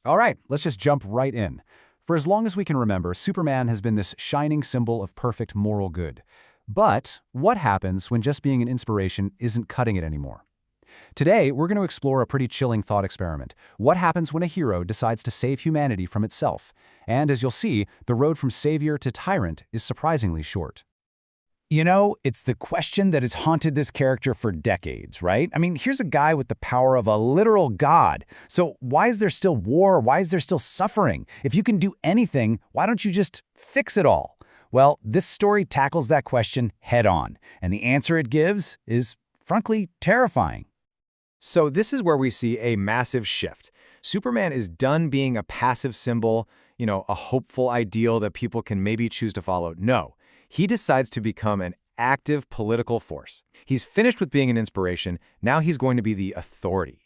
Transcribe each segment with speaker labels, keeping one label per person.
Speaker 1: All right, let's just jump right in. For as long as we can remember, Superman has been this shining symbol of perfect moral good. But what happens when just being an inspiration isn't cutting it anymore? Today, we're going to explore a pretty chilling thought experiment. What happens when a hero decides to save humanity from itself? And as you'll see, the road from savior to tyrant is surprisingly short.
Speaker 2: You know, it's the question that has haunted this character for decades, right? I mean, here's a guy with the power of a literal god. So why is there still war? Why is there still suffering? If you can do anything, why don't you just fix it all? Well, this story tackles that question head on, and the answer it gives is, frankly, terrifying.
Speaker 3: So this is where we see a massive shift. Superman is done being a passive symbol, a hopeful ideal that people can maybe choose to follow. No. He decides to become an active political force. He's finished with being an inspiration. Now he's going to be the authority.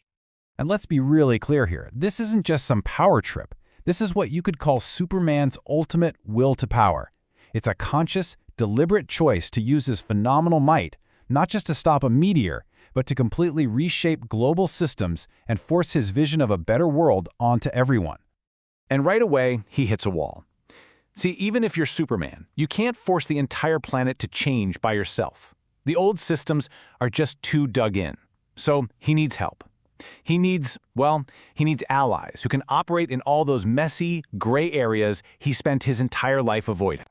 Speaker 2: And let's be really clear here. This isn't just some power trip. This is what you could call Superman's ultimate will to power. It's a conscious, deliberate choice to use his phenomenal might, not just to stop a meteor, but to completely reshape global systems and force his vision of a better world onto everyone.
Speaker 1: And right away, he hits a wall. See, even if you're Superman, you can't force the entire planet to change by yourself. The old systems are just too dug in. So he needs help. He needs allies who can operate in all those messy, gray areas he spent his entire life avoiding.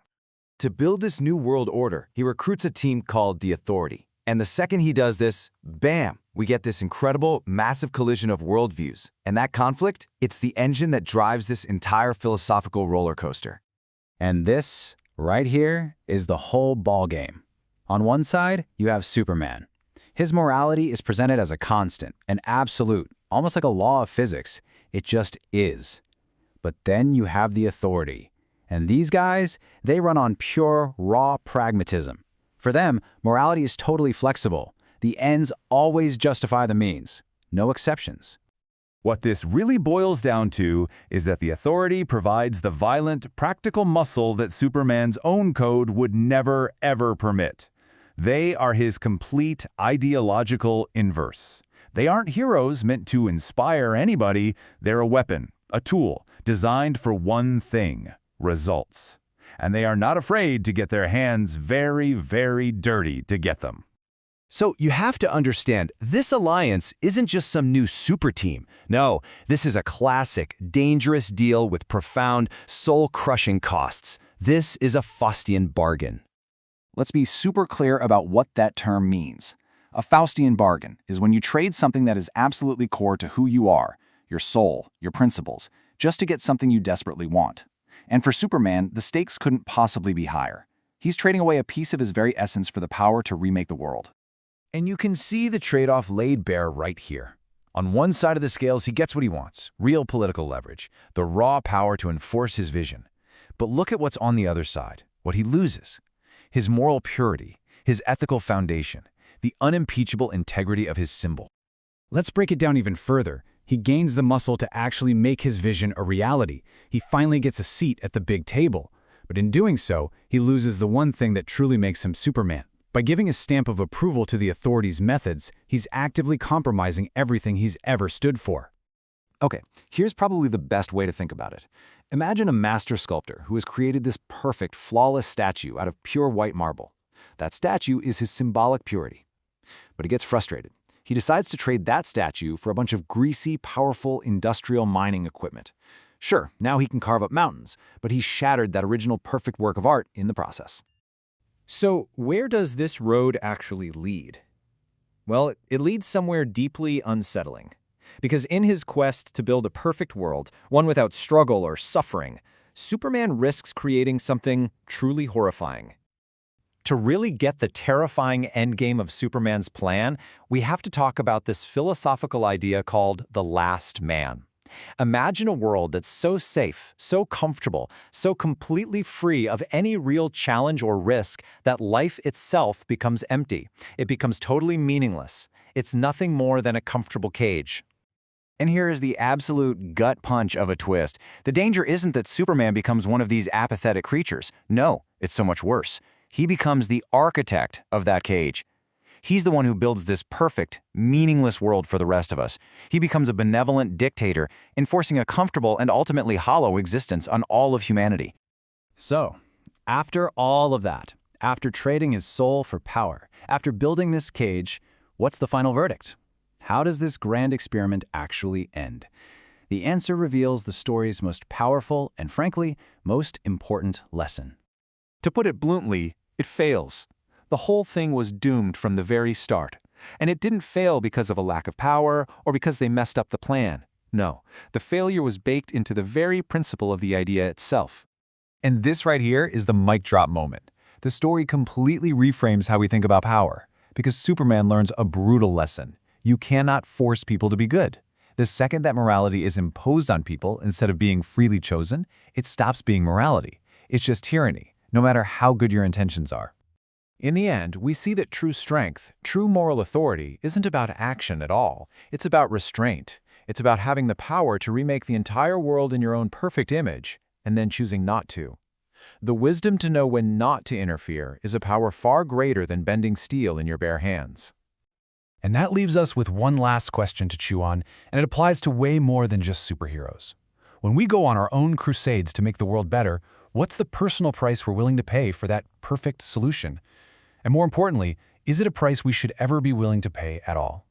Speaker 3: To build this new world order, he recruits a team called the Authority. And the second he does this, bam, we get this incredible, massive collision of worldviews. And that conflict, it's the engine that drives this entire philosophical roller coaster.
Speaker 2: And this, right here, is the whole ballgame. On one side, you have Superman. His morality is presented as a constant, an absolute, almost like a law of physics. It just is. But then you have the Authority. And these guys, they run on pure, raw pragmatism. For them, morality is totally flexible. The ends always justify the means. No exceptions.
Speaker 4: What this really boils down to is that the Authority provides the violent, practical muscle that Superman's own code would never, ever permit. They are his complete ideological inverse. They aren't heroes meant to inspire anybody. They're a weapon, a tool, designed for one thing: results. And they are not afraid to get their hands very, very dirty to get them.
Speaker 3: So you have to understand, this alliance isn't just some new super team. No, this is a classic, dangerous deal with profound, soul-crushing costs. This is a Faustian bargain.
Speaker 2: Let's be super clear about what that term means. A Faustian bargain is when you trade something that is absolutely core to who you are, your soul, your principles, just to get something you desperately want. And for Superman, the stakes couldn't possibly be higher. He's trading away a piece of his very essence for the power to remake the world.
Speaker 3: And you can see the trade-off laid bare right here. On one side of the scales, he gets what he wants, real political leverage, the raw power to enforce his vision. But look at what's on the other side, what he loses. His moral purity, his ethical foundation, the unimpeachable integrity of his symbol.
Speaker 2: Let's break it down even further. He gains the muscle to actually make his vision a reality. He finally gets a seat at the big table. But in doing so, he loses the one thing that truly makes him Superman. By giving a stamp of approval to the Authority's methods, he's actively compromising everything he's ever stood for.
Speaker 1: Okay, here's probably the best way to think about it. Imagine a master sculptor who has created this perfect, flawless statue out of pure white marble. That statue is his symbolic purity. But he gets frustrated. He decides to trade that statue for a bunch of greasy, powerful industrial mining equipment. Sure, now he can carve up mountains, but he's shattered that original perfect work of art in the process.
Speaker 3: So where does this road actually lead? Well, it leads somewhere deeply unsettling. Because in his quest to build a perfect world, one without struggle or suffering, Superman risks creating something truly horrifying. To really get the terrifying endgame of Superman's plan, we have to talk about this philosophical idea called the last man. Imagine a world that's so safe, so comfortable, so completely free of any real challenge or risk that life itself becomes empty. It becomes totally meaningless. It's nothing more than a comfortable cage.
Speaker 2: And here is the absolute gut punch of a twist. The danger isn't that Superman becomes one of these apathetic creatures. No, it's so much worse. He becomes the architect of that cage. He's the one who builds this perfect, meaningless world for the rest of us. He becomes a benevolent dictator, enforcing a comfortable and ultimately hollow existence on all of humanity.
Speaker 1: So, after all of that, after trading his soul for power, after building this cage, what's the final verdict? How does this grand experiment actually end? The answer reveals the story's most powerful and, frankly, most important lesson.
Speaker 5: To put it bluntly, it fails. The whole thing was doomed from the very start. And it didn't fail because of a lack of power or because they messed up the plan. No, the failure was baked into the very principle of the idea itself.
Speaker 3: And this right here is the mic drop moment. The story completely reframes how we think about power, because Superman learns a brutal lesson. You cannot force people to be good. The second that morality is imposed on people instead of being freely chosen, it stops being morality. It's just tyranny, no matter how good your intentions are. In the end, we see that true strength, true moral authority, isn't about action at all. It's about restraint. It's about having the power to remake the entire world in your own perfect image, and then choosing not to. The wisdom to know when not to interfere is a power far greater than bending steel in your bare hands.
Speaker 1: And that leaves us with one last question to chew on, and it applies to way more than just superheroes. When we go on our own crusades to make the world better, what's the personal price we're willing to pay for that perfect solution? And more importantly, is it a price we should ever be willing to pay at all?